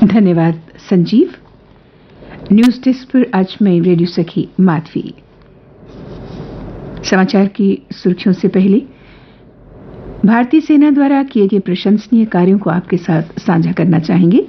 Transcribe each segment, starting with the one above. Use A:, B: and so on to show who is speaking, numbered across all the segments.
A: धन्यवाद Sanjeev. News desk पर आज मैं रेडियो सखी माधवी। समाचार की सुर्खियों से पहले भारतीय सेना द्वारा किए गए प्रशंसनीय कार्यों को आपके साथ साझा करना चाहेंगे।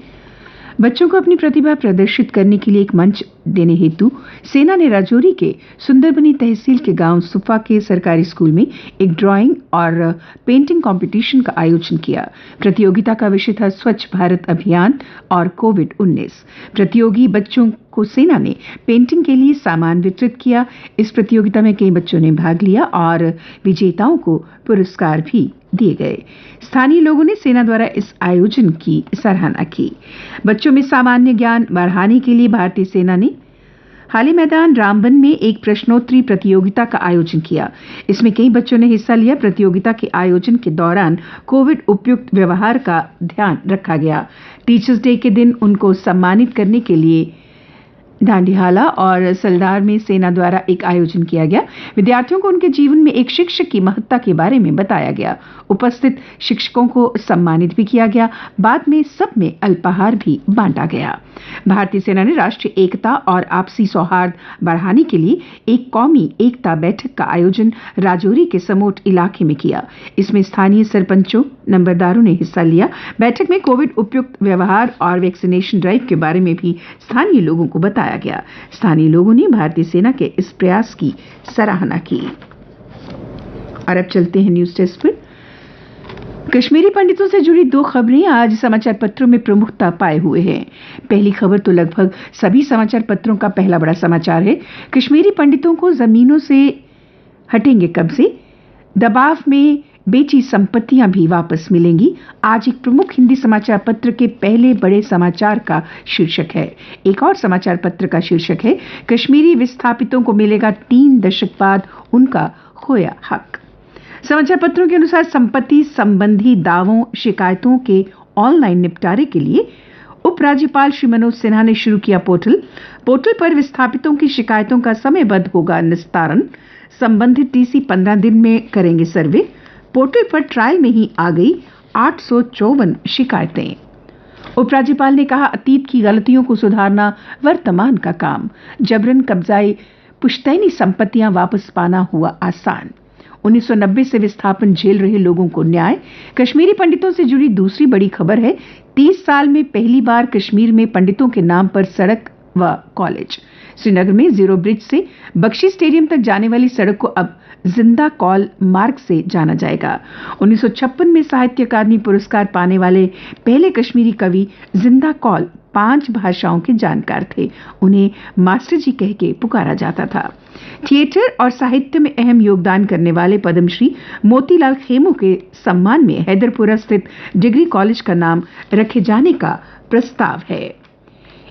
A: बच्चों को अपनी प्रतिभा प्रदर्शित करने के लिए एक मंच देने हेतु सेना ने राजौरी के सुंदरबनी तहसील के गांव सुफा के सरकारी स्कूल में एक ड्राइंग और पेंटिंग कंपटीशन का आयोजन किया। प्रतियोगिता का विषय था स्वच्छ भारत अभियान और कोविड-19। प्रतियोगी बच्चों को सेना ने पेंटिंग के लिए सामान वितरित किया। इस प्रतियोगिता में कई बच्चों ने भाग लिया और विजेताओं को पुरस्कार भी दिए गए। स्थानीय लोगों ने सेना द्वारा इस आयोजन की सराहना की। बच्चों में सामान्य ज्ञान बढ़ाने के लिए भारतीय सेना ने हाली मैदान रामबन में एक प्रश्नोत्तरी प्रतियोगिता का आयोजन किया। इसमें कई बच्चों ने हिस्सा लिया। प्रतियोगिता के आयोजन के दौरान कोविड उपयुक्त व्यवहार का ध्यान रखा गया। टीचर्स डे के दिन उनको सम्मानित करने के लिए डांडीहाला और सलदार में सेना द्वारा एक आयोजन किया गया। विद्यार्थियों को उनके जीवन में एक शिक्षक की महत्ता के बारे में बताया गया। उपस्थित शिक्षकों को सम्मानित भी किया गया। बाद में सब में अल्पाहार भी बांटा गया। भारतीय सेना ने राष्ट्रीय एकता और आपसी सौहार्द बढ़ाने के लिए एक कौमी एकता बैठक का आयोजन राजौरी के समोट इलाके में किया। इसमें स्थानीय सरपंचों, नंबरदारों ने हिस्सा लिया। बैठक में कोविड उपयुक्त व्यवहार और वैक्सीनेशन ड्राइव के बारे में भी स्थानीय लोगों को बताया गया। स्थानीय लोगों ने भारतीय सेना के इस प्रयास की सराहना की। और अब चलते हैं न्यूज डेस्क पर। कश्मीरी पंडितों से जुड़ी दो खबरें आज समाचार पत्रों में प्रमुखता पाए हुए हैं। पहली खबर तो लगभग सभी समाचार पत्रों का पहला बड़ा समाचार है। कश्मीरी पंडितों को जमीनों से हटेंगे कब्जे, दबाव में बेची संपत्तियां भी वापस मिलेंगी। आज एक प्रमुख हिंदी समाचार पत्र के पहले बड़े समाचार का शीर्षक है। एक और समाचार पत्र का शीर्षक है, कश्मीरी विस्थापितों को मिलेगा 3 दशक बाद उनका खोया हक। समाचार पत्रों के अनुसार संपत्ति संबंधी दावों शिकायतों के ऑनलाइन निपटारे के लिए उपराज्यपाल श्री मनोज सिन्हा ने शुरू किया पोर्टल पर विस्थापितों की शिकायतों का समयबद्ध होगा निस्तारण। संबंधित टीसी 15 दिन में करेंगे सर्वे। पोर्टल पर ट्रायल में ही आ गई 854 शिकायतें। उपराज्यपाल ने कहा, अतीत की गलतियों को सुधारना वर्तमान का काम। जबरन कब्जाई पुश्तैनी संपत्तियां वापस पाना हुआ आसान। 1990 से विस्थापन झेल रहे लोगों को न्याय। कश्मीरी पंडितों से जुड़ी दूसरी बड़ी खबर है, 30 साल में पहली बार कश्मीर में पंडितों के नाम पर सड़क व कॉलेज। श्रीनगर में जीरो ब्रिज से बख्शी स्टेडियम तक जाने वाली सड़क को अब जिंदा कौल मार्ग से जाना जाएगा। 1956 में साहित्य अकादमी पुरस्कार पाने वाले पहले कश्मीरी कवि जिंदा कौल 5 भाषाओं के जानकार थे। उन्हें मास्टर जी कह के पुकारा जाता था। थिएटर और साहित्य में अहम योगदान करने वाले पद्मश्री मोतीलाल खेमू के सम्मान में हैदरपुरा स्थित डिग्री कॉलेज का नाम रखे जाने का प्रस्ताव है।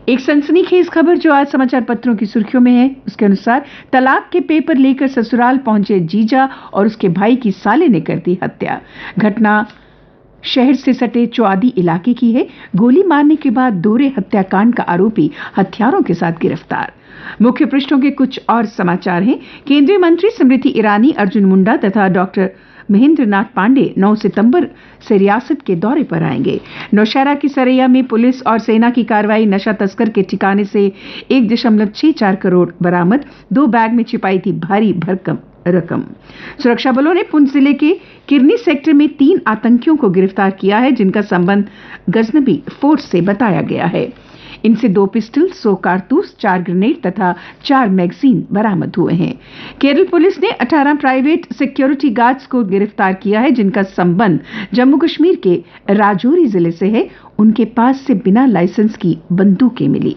A: एक सनसनीखेज खबर जो आज समाचार पत्रों की सुर्खियों में है, उसके अनुसार तलाक के पेपर लेकर ससुराल पहुंचे जीजा और उसके भाई की साले ने कर दी हत्या। घटना शहर से सटे चौआदी इलाके की है। गोली मारने के बाद दोहरे हत्याकांड का आरोपी हथियारों के साथ गिरफ्तार। मुख्य पृष्ठों के कुछ और समाचार हैं। केंद्रीय मंत्री स्मृति ईरानी, अर्जुन मुंडा तथा डॉक्टर महेंद्र नाथ पांडे 9 सितंबर से रियासत के दौरे पर आएंगे। नौशहरा की सरैया में पुलिस और सेना की कार्रवाई। नशा तस्कर के ठिकाने से 1.64 करोड़ बरामद। 2 बैग में छिपाई थी भारी भरकम रकम। सुरक्षा बलों ने पुंछ जिले के किरनी सेक्टर में 3 आतंकियों को गिरफ्तार किया है, जिनका संबंध गजनबी फोर्स से बताया गया है। इनसे 2 पिस्टल, 100 कारतूस, 4 ग्रेनेड तथा 4 मैगजीन बरामद हुए हैं। केरल पुलिस ने 18 प्राइवेट सिक्योरिटी गार्ड्स को गिरफ्तार किया है, जिनका संबंध जम्मू कश्मीर के राजौरी जिले से है। उनके पास से बिना लाइसेंस की बंदूकें मिली।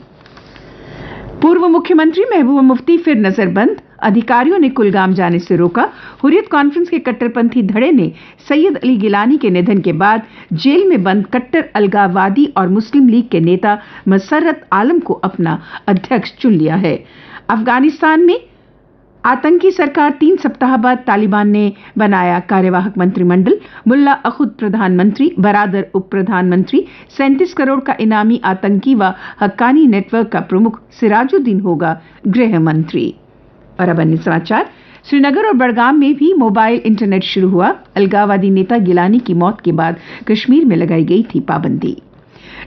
A: पूर्व मुख्यमंत्री महबूबा मुफ्ती फिर नजरबंद। अधिकारियों ने कुलगाम जाने से रोका। हुर्रियत कॉन्फ्रेंस के कट्टरपंथी धड़े ने सैयद अली गिलानी के निधन के बाद जेल में बंद कट्टर अलगाववादी और मुस्लिम लीग के नेता मसर्रत आलम को अपना अध्यक्ष चुन लिया है। अफगानिस्तान में आतंकी सरकार 3 सप्ताह बाद तालिबान ने बनाया कार्यवाहक मंत्रिमंडल। मुल्ला अखुद प्रधानमंत्री, बरादर उप प्रधानमंत्री। 37 करोड़ का इनामी आतंकी व हक्कानी नेटवर्क का प्रमुख सिराजुद्दीन होगा गृह मंत्री। और अब अन्य समाचार। श्रीनगर और बड़गाम में भी मोबाइल इंटरनेट शुरू हुआ। अलगाववादी नेता गिलानी की मौत के बाद कश्मीर में लगाई गई थी पाबंदी।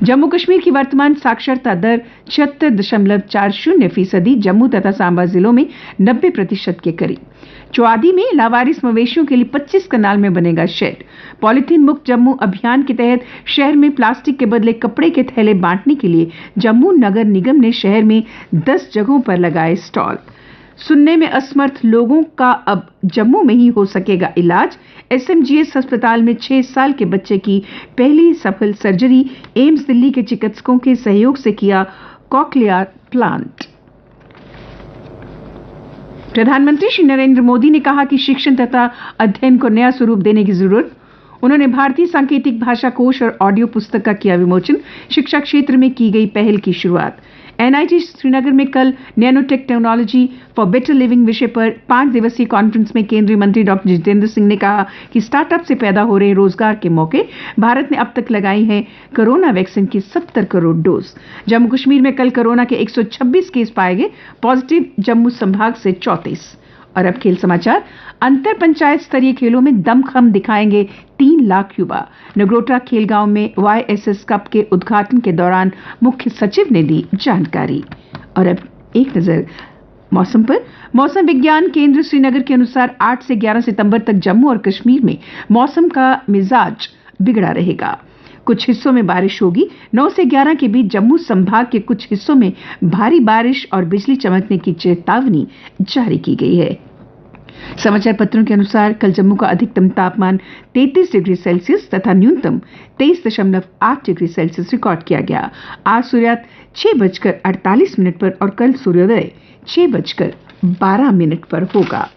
A: जम्मू कश्मीर की वर्तमान साक्षरता दर 76.40%, जम्मू तथा सांबा जिलों में 90% के करीब। चौआदी में लावारिस मवेशियों के लिए 25 कनाल में बनेगा शेड। पॉलिथीन मुक्त जम्मू अभियान के तहत शहर में प्लास्टिक के बदले कपड़े के थैले बांटने के लिए जम्मू नगर निगम ने शहर में 10 जगहों पर लगाए स्टॉल। सुनने में असमर्थ लोगों का अब जम्मू में ही हो सकेगा इलाज। एसएमजीएस अस्पताल में 6 साल के बच्चे की पहली सफल सर्जरी। एम्स दिल्ली के चिकित्सकों के सहयोग से किया कॉकलियर प्लांट। प्रधानमंत्री श्री नरेंद्र मोदी ने कहा कि शिक्षण तथा अध्ययन को नया स्वरूप देने की जरूरत। उन्होंने भारतीय सांकेतिक भाषा कोश और ऑडियो पुस्तक का किया विमोचन। शिक्षा क्षेत्र में की गई पहल की शुरुआत। एनआईटी श्रीनगर में कल nano technology for better living विषय पर 5 दिवसीय कॉन्फ्रेंस में केंद्रीय मंत्री डॉक्टर जितेंद्र सिंह ने कहा कि स्टार्टअप से पैदा हो रहे रोजगार के मौके। भारत ने अब तक लगाई हैं कोरोना वैक्सीन की 70 करोड़ डोज। जम्मू कश्मीर में कल कोरोना के 126 केस पाए गए, पॉजिटिव जम्मू संभाग से 34। और अब खेल समाचार। अंतर पंचायत स्तरीय खेलों में दमखम दिखाएंगे 3 लाख युवा। नगरोटा खेलगांव में YSS कप के उद्घाटन के दौरान मुख्य सचिव ने दी जानकारी। और अब एक नजर मौसम पर। मौसम विज्ञान केंद्र श्रीनगर के अनुसार 8 से 11 सितंबर तक जम्मू और कश्मीर में मौसम का मिजाज बिगड़ा रहेगा। कुछ हिस्सों में बारिश होगी। 9 से 11 के बीच जम्मू संभाग के कुछ हिस्सों में भारी बारिश और बिजली चमकने की चेतावनी जारी की गई है। समाचार पत्रों के अनुसार कल जम्मू का अधिकतम तापमान 33 डिग्री सेल्सियस तथा न्यूनतम 23.8 डिग्री सेल्सियस रिकॉर्ड किया गया। आज सूर्यास्त 6:48 पर और कल सूर्योदय 6:12 पर होगा।